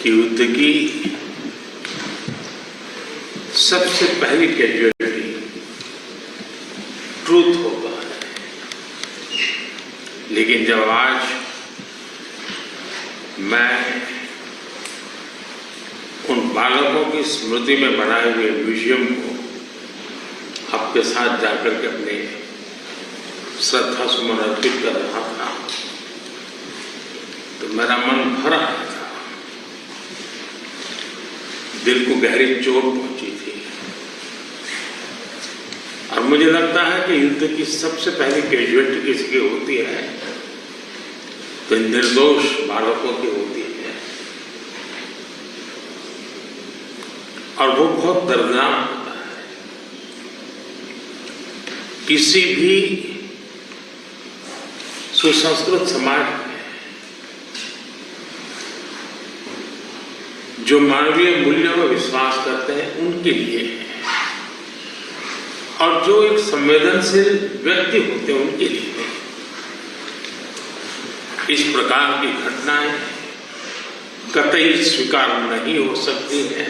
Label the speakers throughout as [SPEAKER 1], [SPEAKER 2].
[SPEAKER 1] कि युद्ध की सबसे पहली कैजुअलिटी ट्रूथ होता है, लेकिन जब आज मैं उन बालकों की स्मृति में बनाए हुए म्यूजियम को आपके साथ जाकर के अपने श्रद्धा सुमन अर्पित कर रहा था तो मेरा मन भर आया था, दिल को गहरी चोट पहुंची थी। और मुझे लगता है कि युद्ध की सबसे पहली कैजुअलिटी किसी की होती है तो निर्दोष बालकों की होती है, और वो बहुत दर्दनाक होता है। किसी भी सुसंस्कृत समाज में जो मानवीय मूल्यों में विश्वास करते हैं उनके लिए है, और जो एक संवेदनशील व्यक्ति होते हैं उनके लिए है। इस प्रकार की घटनाएं कतई स्वीकार नहीं हो सकती है।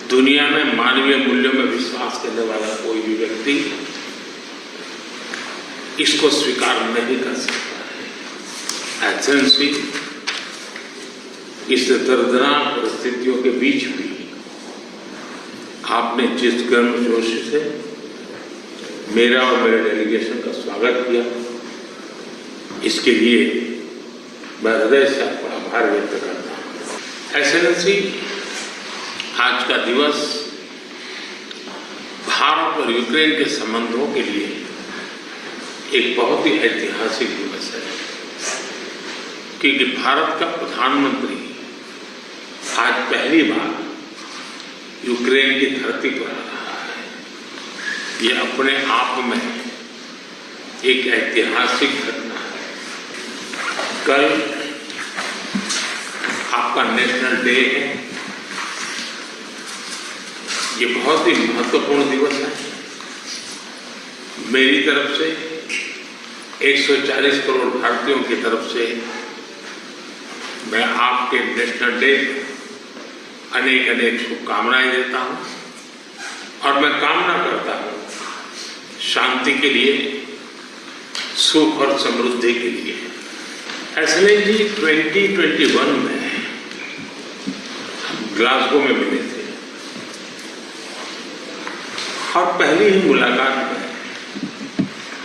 [SPEAKER 1] दुनिया में मानवीय मूल्यों में विश्वास करने वाला कोई भी व्यक्ति इसको स्वीकार नहीं कर सकता है। एसेंसी इस दर्दनाक परिस्थितियों के बीच भी आपने जिस गर्मजोश से मेरा और मेरे डेलीगेशन का स्वागत किया, इसके लिए मैं हृदय से आपका आभार व्यक्त करता हूँ। एसेंसी आज का दिवस भारत और यूक्रेन के संबंधों के लिए एक बहुत ही ऐतिहासिक दिवस है, क्योंकि भारत का प्रधानमंत्री आज पहली बार यूक्रेन की धरती पर आ रहा है। ये अपने आप में एक ऐतिहासिक घटना है। कल आपका नेशनल डे है, ये बहुत ही महत्वपूर्ण दिवस है। मेरी तरफ से 140 करोड़ भारतीयों की तरफ से मैं आपके नेशनल डे अनेक अनेक शुभकामनाएं देता हूं, और मैं कामना करता हूं शांति के लिए, सुख और समृद्धि के लिए। ऐसे जी 2021 में ग्लासगो में मिले थे, और पहली ही मुलाकात में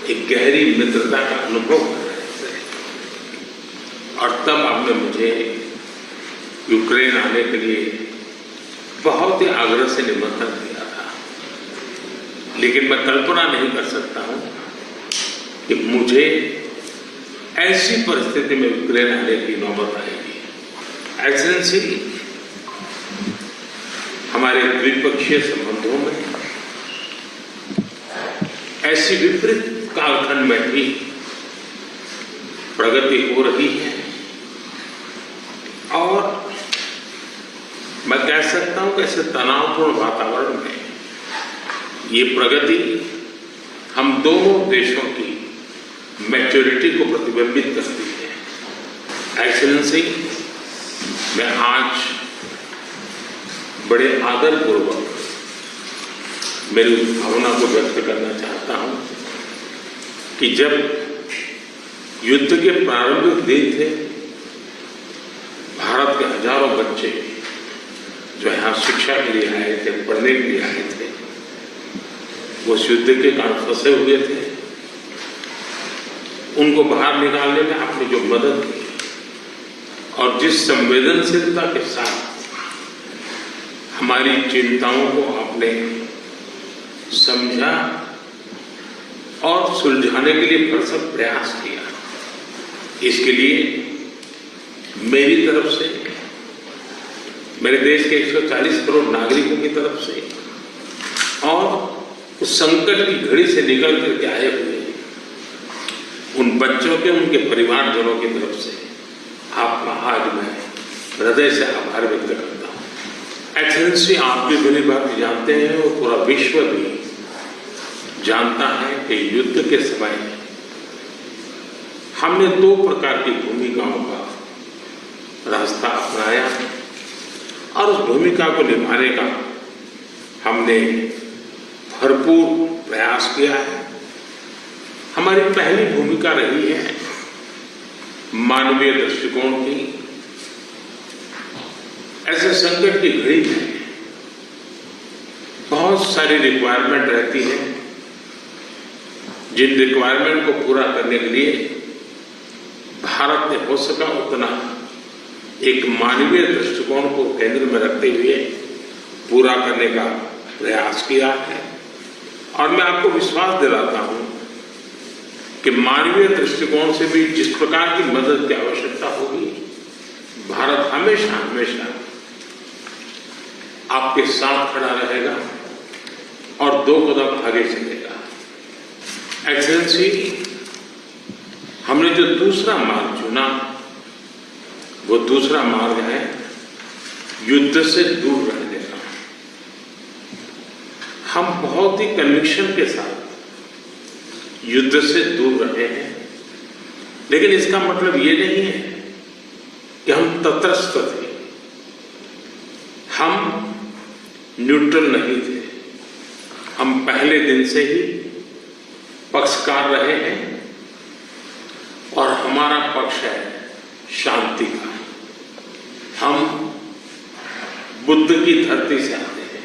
[SPEAKER 1] एक गहरी मित्रता का अनुभव कर रहे थे, और तब आपने मुझे यूक्रेन आने के लिए बहुत ही आग्रह से निमंत्रण दिया था। लेकिन मैं कल्पना नहीं कर सकता हूं कि मुझे ऐसी परिस्थिति में यूक्रेन आने की नौबत आएगी। एसेंसी हमारे द्विपक्षीय संबंधों में ऐसी विपरीत कालखंड में भी प्रगति हो रही है, और मैं कह सकता हूं कि ऐसे तनावपूर्ण वातावरण में ये प्रगति हम दोनों देशों की मैच्योरिटी को प्रतिबिंबित करती है। एक्सीलेंसी, मैं आज बड़े आदरपूर्वक मेरी उस भावना को व्यक्त करना चाहता हूं कि जब युद्ध के प्रारंभिक दिन थे, भारत के हजारों बच्चे जो यहाँ शिक्षा के लिए आए थे, पढ़ने के लिए आए थे, वो उस युद्ध के कारण फंसे हुए थे। उनको बाहर निकालने में आपने जो मदद की और जिस संवेदनशीलता के साथ हमारी चिंताओं को आपने समझा और सुलझाने के लिए भरसक प्रयास किया, इसके लिए मेरी तरफ से, मेरे देश के 140 करोड़ नागरिकों की तरफ से, और उस संकट की घड़ी से निकल करके आए हुए उन बच्चों के, उनके परिवारजनों की तरफ से आपका आज मैं हृदय से आभार व्यक्त करता हूँ। एक्सीलेंसी, आप भी भली बात जानते हैं और पूरा विश्व भी जानता है कि युद्ध के समय हमने दो प्रकार की भूमिकाओं का रास्ता अपनाया और उस भूमिका को निभाने का हमने भरपूर प्रयास किया है। हमारी पहली भूमिका रही है मानवीय दृष्टिकोण की। ऐसे संकट की घड़ी में बहुत सारी रिक्वायरमेंट रहती है, जिन रिक्वायरमेंट को पूरा करने के लिए भारत ने हो सका उतना एक मानवीय दृष्टिकोण को केंद्र में रखते हुए पूरा करने का प्रयास किया है। और मैं आपको विश्वास दिलाता हूं कि मानवीय दृष्टिकोण से भी जिस प्रकार की मदद की आवश्यकता होगी, भारत हमेशा हमेशा आपके साथ खड़ा रहेगा और 2 कदम आगे चलेगा। एक्सेलेंसी, हमने जो दूसरा मार्ग चुना वो दूसरा मार्ग है युद्ध से दूर रहने का। हम बहुत ही कन्विक्शन के साथ युद्ध से दूर रहे हैं, लेकिन इसका मतलब ये नहीं है कि हम तटस्थ थे, हम न्यूट्रल नहीं थे। हम पहले दिन से ही पक्षकार रहे हैं और हमारा पक्ष है शांति का। हम बुद्ध की धरती से आते हैं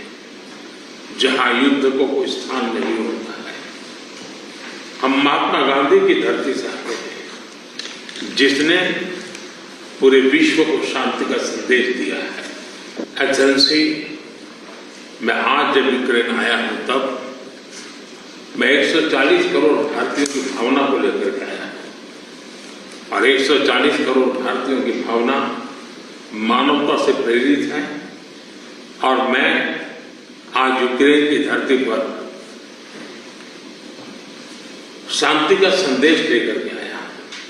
[SPEAKER 1] जहां युद्ध को कोई स्थान नहीं होता है। हम महात्मा गांधी की धरती से आते हैं जिसने पूरे विश्व को शांति का संदेश दिया है। एक्सेलेंसी, मैं आज जब यूक्रेन आया हूं तब मैं 140 करोड़ भारतीयों की भावना को लेकर के आया हूं और 140 करोड़ भारतीयों की भावना मानवता से प्रेरित है। और मैं आज यूक्रेन की धरती पर शांति का संदेश लेकर के आया।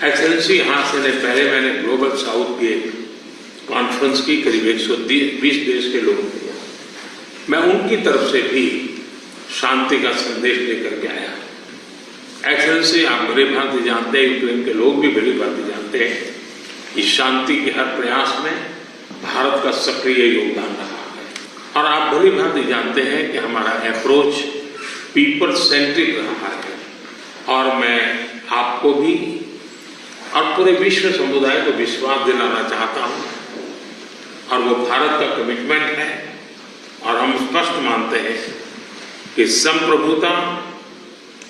[SPEAKER 1] एक्सेलेंसी, यहां से पहले मैंने ग्लोबल साउथ की एक कॉन्फ्रेंस की, करीब 120 देश के लोग थे। मैं उनकी तरफ से भी शांति का संदेश लेकर के आया। एक्सेलेंसी, आप भली भांति जानते हैं, यूक्रेन के लोग भी भली भांति जानते हैं कि शांति के हर प्रयास में भारत का सक्रिय योगदान रहा है। और आप भली भांति जानते हैं कि हमारा अप्रोच पीपल सेंट्रिक रहा है। और मैं आपको भी और पूरे विश्व समुदाय को विश्वास दिलाना चाहता हूं, और वो भारत का कमिटमेंट है। और हम स्पष्ट मानते हैं कि संप्रभुता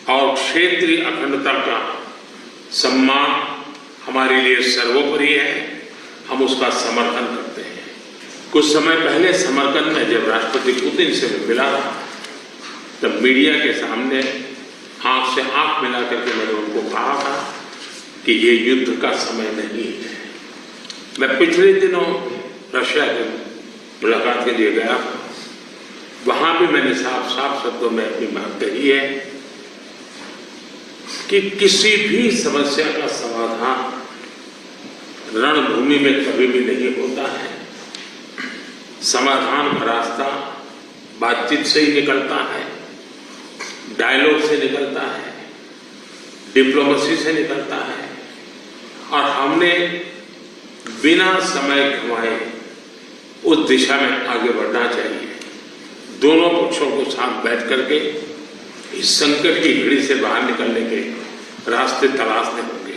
[SPEAKER 1] और क्षेत्रीय अखंडता का सम्मान हमारे लिए सर्वोपरि है। हम उसका समर्थन करते हैं। कुछ समय पहले समरकंद में जब राष्ट्रपति पुतिन से मैं मिला था, तब मीडिया के सामने आंख से आंख मिला करके मैंने उनको कहा था कि ये युद्ध का समय नहीं है। मैं पिछले दिनों रशिया के मुलाकात के लिए गया, वहां भी मैंने साफ साफ शब्दों में अपनी बात कही है कि किसी भी समस्या का समाधान रणभूमि में कभी भी नहीं होता है। समाधान का रास्ता बातचीत से ही निकलता है, डायलॉग से निकलता है, डिप्लोमेसी से निकलता है। और हमने बिना समय गंवाए उस दिशा में आगे बढ़ना चाहिए। दोनों पक्षों को साथ बैठ करके इस संकट की घड़ी से बाहर निकलने के रास्ते तलाशने होंगे।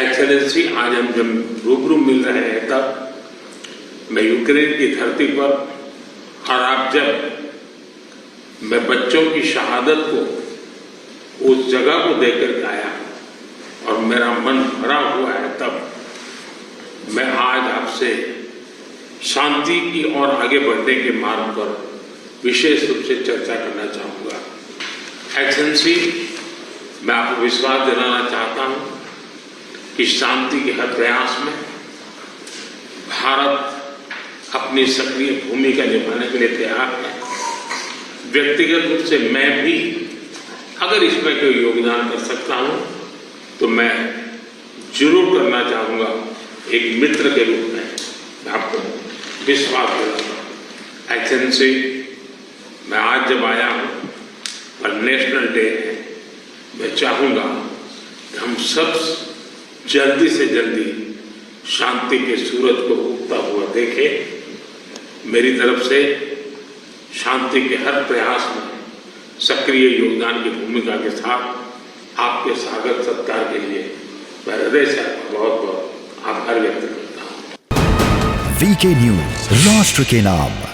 [SPEAKER 1] एक्सेलेंसी, आज हम जब रूबरू मिल रहे हैं तब मैं यूक्रेन की धरती पर, और आप जब मैं बच्चों की शहादत को उस जगह को देख कर आया और मेरा मन भरा हुआ है, तब मैं आज आपसे शांति की ओर आगे बढ़ने के मार्ग पर विशेष रूप से चर्चा करना चाहूंगा। एक्सेलेंसी, मैं आपको विश्वास दिलाना चाहता हूं कि शांति के हर प्रयास में भारत अपनी सक्रिय भूमिका निभाने के लिए तैयार है। व्यक्तिगत रूप से मैं भी अगर इसमें कोई योगदान कर सकता हूं तो मैं जरूर करना चाहूंगा। एक मित्र के रूप में आपको विश्वास दिलाता हूं। एक्सेलेंसी, मैं आज जब आया हूं और नेशनल डे है, मैं चाहूंगा कि हम सब जल्दी से जल्दी शांति के सूरज को उगता हुआ देखे। मेरी तरफ से शांति के हर प्रयास में सक्रिय योगदान की भूमिका के साथ आपके स्वागत सत्कार के लिए मैं हृदय से आपका बहुत बहुत आभार व्यक्त करता हूँ।
[SPEAKER 2] वीके न्यूज, राष्ट्र के नाम।